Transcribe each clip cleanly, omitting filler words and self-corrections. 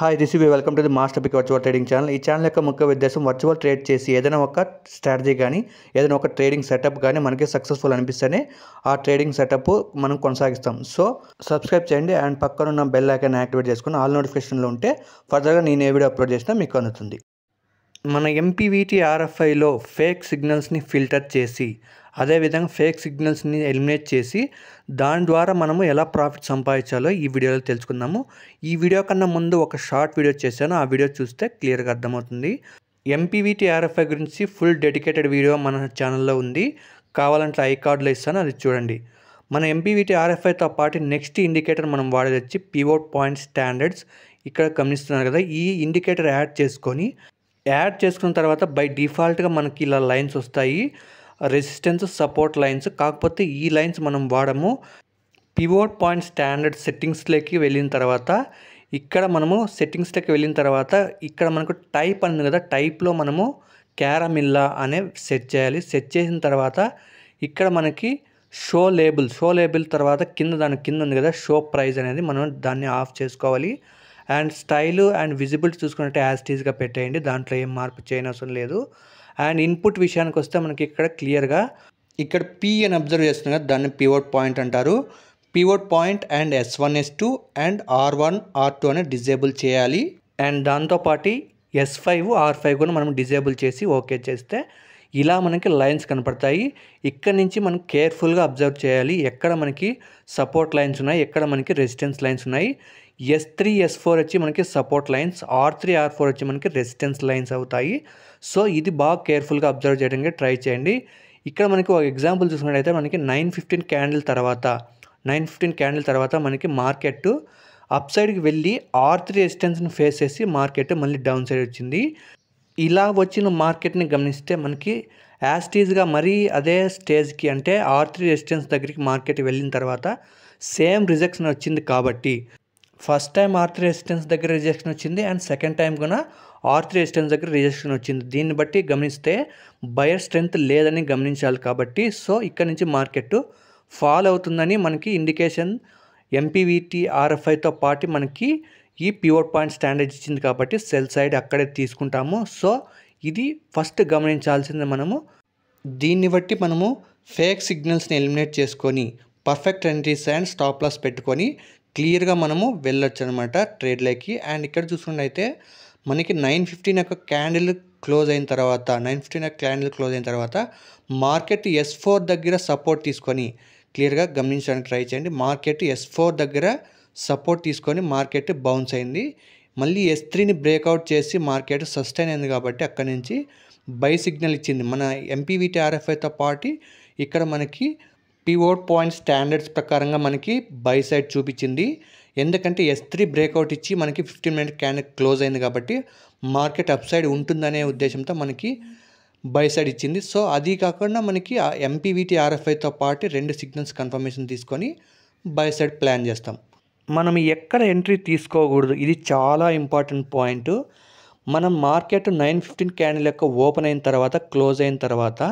Hi this is welcome to the master pick virtual trading channel. ఈ channel యొక్క ముఖ్య ఉద్దేశం వర్చువల్ ట్రేడ్ చేసి ఏదైనా ఒక స్ట్రాటజీ కానీ ఏదైనా ఒక ట్రేడింగ్ సెటప్ కానీ మనకి సక్సెస్ఫుల్ అనిపిస్తేనే ఆ ట్రేడింగ్ సెటప్ మనం కొనసాగిస్తాం. సో సబ్స్క్రైబ్ చేయండి అండ్ పక్కన ఉన్న బెల్ ఐకాన్ యాక్టివేట్ చేసుకుని ఆల్ నోటిఫికేషన్లో ఉంటే ఫర్దర్గా నేను ఏ వీడియో అప్లోడ్ చేసినా మీకు అందుతుంది. మన ఎంపీవీటీ ఆర్ఎఫ్ఐలో ఫేక్ సిగ్నల్స్ని ఫిల్టర్ చేసి అదేవిధంగా ఫేక్ సిగ్నల్స్ని ఎలిమినేట్ చేసి దాని ద్వారా మనము ఎలా ప్రాఫిట్ సంపాదించాలో ఈ వీడియోలో తెలుసుకుందాము. ఈ వీడియో కన్నా ముందు ఒక షార్ట్ వీడియో చేశాను, ఆ వీడియో చూస్తే క్లియర్గా అర్థమవుతుంది. ఎంపీవీటీ ఆర్ఎఫ్ఐ గురించి ఫుల్ డెడికేటెడ్ వీడియో మన ఛానల్లో ఉంది, కావాలంటే ఐ కార్డులో ఇస్తాను, అది చూడండి. మన ఎంపీవీటీ ఆర్ఎఫ్ఐతో పాటు నెక్స్ట్ ఇండికేటర్ మనం వాడేది వచ్చి పివోట్ పాయింట్ స్టాండర్డ్స్. ఇక్కడ గమనిస్తున్నారు కదా, ఈ ఇండికేటర్ యాడ్ చేసుకున్న తర్వాత బై డిఫాల్ట్గా మనకి ఇలా లైన్స్ వస్తాయి, రెసిస్టెన్స్ సపోర్ట్ లైన్స్. కాకపోతే ఈ లైన్స్ మనం వాడము. పివోట్ పాయింట్ స్టాండర్డ్ సెట్టింగ్స్లోకి వెళ్ళిన తర్వాత ఇక్కడ మనకు టైప్ ఉంది కదా, టైప్లో మనము క్యారమిల్లా అనే సెట్ చేయాలి. సెట్ చేసిన తర్వాత ఇక్కడ మనకి షో లేబుల్ తర్వాత దాని కింద ఉంది కదా షో ప్రైస్ అనేది, మనం దాన్ని ఆఫ్ చేసుకోవాలి. అండ్ స్టైల్ అండ్ విజిబిలిటీ చూసుకున్నట్టే యాజ్ టీజ్గా పెట్టేయండి, దాంట్లో ఏం మార్పు చేయనవసరం లేదు. అండ్ ఇన్పుట్ విషయానికి వస్తే మనకి ఇక్కడ క్లియర్గా ఇక్కడ పి అని అబ్జర్వ్ చేస్తున్నాం కదా, దాన్ని పివోట్ పాయింట్ అంటారు. Pivot point and S1 S2 and R1 R2 అని డిజేబుల్ చేయాలి. అండ్ దాంతోపాటు S5 R5 కూడా మనం డిజేబుల్ చేసి ఓకే చేస్తే ఇలా మనకి లైన్స్ కనపడతాయి. ఇక్కడ నుంచి మనం కేర్ఫుల్గా అబ్జర్వ్ చేయాలి, ఎక్కడ మనకి సపోర్ట్ లైన్స్ ఉన్నాయి, ఎక్కడ మనకి రెసిస్టెన్స్ లైన్స్ ఉన్నాయి. S3 S4 వచ్చి మనకి సపోర్ట్ లైన్స్, R3 R4 వచ్చి మనకి రెసిస్టెన్స్ లైన్స్ అవుతాయి. సో ఇది బాగా కేర్ఫుల్గా అబ్జర్వ్ చేయడానికి ట్రై చేయండి. ఇక్కడ మనకి ఒక ఎగ్జాంపుల్ చూసుకున్నట్టయితే మనకి 9:15 క్యాండిల్ తర్వాత మనకి మార్కెట్ అప్ సైడ్కి వెళ్ళి R3 రెసిస్టెన్స్ని ఫేస్ చేసి మార్కెట్ మళ్ళీ డౌన్ సైడ్ వచ్చింది. ఇలా వచ్చిన మార్కెట్ని గమనిస్తే మనకి యాస్టీజ్గా మరీ అదే స్టేజ్కి అంటే R3 రెసిస్టెన్స్ దగ్గరికి మార్కెట్ వెళ్ళిన తర్వాత సేమ్ రిజెక్షన్ వచ్చింది. కాబట్టి ఫస్ట్ టైం R3 రెసిస్టెన్స్ దగ్గర రిజెక్షన్ వచ్చింది అండ్ సెకండ్ టైం కూడా R3 రెసిస్టెన్స్ దగ్గర రిజెక్షన్ వచ్చింది. దీన్ని బట్టి గమనిస్తే బయర్ స్ట్రెంత్ లేదని గమనించాలి. కాబట్టి సో ఇక్కడ నుంచి మార్కెట్ ఫాల్ అవుతుందని మనకి ఇండికేషన్ ఎంపీవీటీ ఆర్ఎఫ్ఐతో పాటు మనకి ఈ పివోట్ పాయింట్ స్టాండర్డ్ ఇచ్చింది. కాబట్టి సెల్ సైడ్ అక్కడే తీసుకుంటాము. సో ఇది ఫస్ట్ గమనించాల్సింది మనము. దీన్ని బట్టి మనము ఫేక్ సిగ్నల్స్ని ఎలిమినేట్ చేసుకొని perfect entries and stop loss పెట్టుకొని క్లియర్గా మనము వెళ్ళొచ్చు అనమాట ట్రేడ్లోకి. అండ్ ఇక్కడ చూసుకున్నట్టయితే మనకి 9:15 క్యాండిల్ క్లోజ్ అయిన తర్వాత మార్కెట్ S4 దగ్గర సపోర్ట్ తీసుకొని క్లియర్గా గమనించడానికి ట్రై చేయండి. మార్కెట్ S4 దగ్గర సపోర్ట్ తీసుకొని మార్కెట్ బౌన్స్ అయింది. మళ్ళీ S3ని బ్రేక్అవుట్ చేసి మార్కెట్ సస్టైన్ అయింది. కాబట్టి అక్కడి నుంచి బై సిగ్నల్ ఇచ్చింది. మన ఎంపీవీటీ ఆర్ఎఫ్ఐతో పాటు ఇక్కడ మనకి పివోట్ పాయింట్ స్టాండర్డ్స్ ప్రకారంగా మనకి బై సైడ్ చూపించింది. ఎందుకంటే S3 బ్రేక్అవుట్ ఇచ్చి మనకి 15-minute క్యాండిల్ క్లోజ్ అయింది. కాబట్టి మార్కెట్ అప్ సైడ్ ఉంటుందనే ఉద్దేశంతో మనకి బై సైడ్ ఇచ్చింది. సో అది కాకుండా మనకి ఎంపీవీటీ ఆర్ఎఫ్ఐతో పాటు 2 సిగ్నల్స్ కన్ఫర్మేషన్ తీసుకొని బై సైడ్ ప్లాన్ చేస్తాం. మనం ఎక్కడ ఎంట్రీ తీసుకోకూడదు, ఇది చాలా ఇంపార్టెంట్ పాయింట్. మనం మార్కెట్ 9:15 క్యాండిల్ యొక్క ఓపెన్ అయిన తర్వాత క్లోజ్ అయిన తర్వాత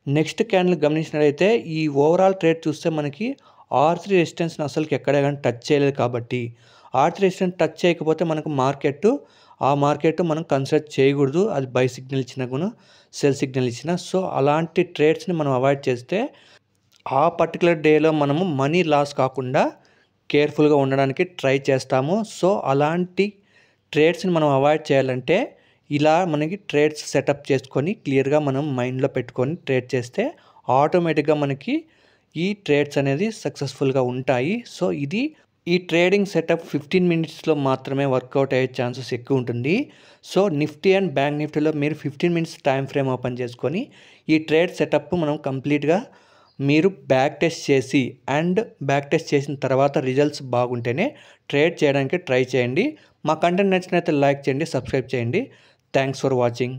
నెక్స్ట్ క్యాండిల్ గమనించినట్లయితే ఈ ఓవరాల్ ట్రేడ్ చూస్తే మనకి R3 రెసిస్టెన్స్ని అసలుకి ఎక్కడ కానీ టచ్ చేయలేదు. కాబట్టి R3 రెసిస్టెన్స్ టచ్ చేయకపోతే మనకు మార్కెట్ మనం కన్సిడర్ చేయకూడదు, అది బై సిగ్నల్ ఇచ్చినా కూడా సెల్ సిగ్నల్ ఇచ్చినా. సో అలాంటి ట్రేడ్స్ని మనం అవాయిడ్ చేస్తే ఆ పర్టికులర్ డేలో మనము మనీ లాస్ కాకుండా కేర్ఫుల్గా ఉండడానికి ట్రై చేస్తాము. సో అలాంటి ట్రేడ్స్ని మనం అవాయిడ్ చేయాలంటే ఇలా మనకి ట్రేడ్స్ సెటప్ చేసుకొని క్లియర్గా మనం మైండ్లో పెట్టుకొని ట్రేడ్ చేస్తే ఆటోమేటిక్గా మనకి ఈ ట్రేడ్స్ అనేది సక్సెస్ఫుల్గా ఉంటాయి. సో ఈ ట్రేడింగ్ సెటప్ 15 minutesలో మాత్రమే వర్కౌట్ అయ్యే ఛాన్సెస్ ఎక్కువ ఉంటుంది. సో నిఫ్టీ అండ్ బ్యాంక్ నిఫ్టీలో మీరు 15 minutes టైం ఫ్రేమ్ ఓపెన్ చేసుకొని ఈ ట్రేడ్ సెటప్ మనం కంప్లీట్గా మీరు బ్యాక్ టెస్ట్ చేసిన తర్వాత రిజల్ట్స్ బాగుంటేనే ట్రేడ్ చేయడానికి ట్రై చేయండి. మా కంటెంట్ నచ్చినట్లయితే లైక్ చేయండి, సబ్స్క్రైబ్ చేయండి. Thanks for watching.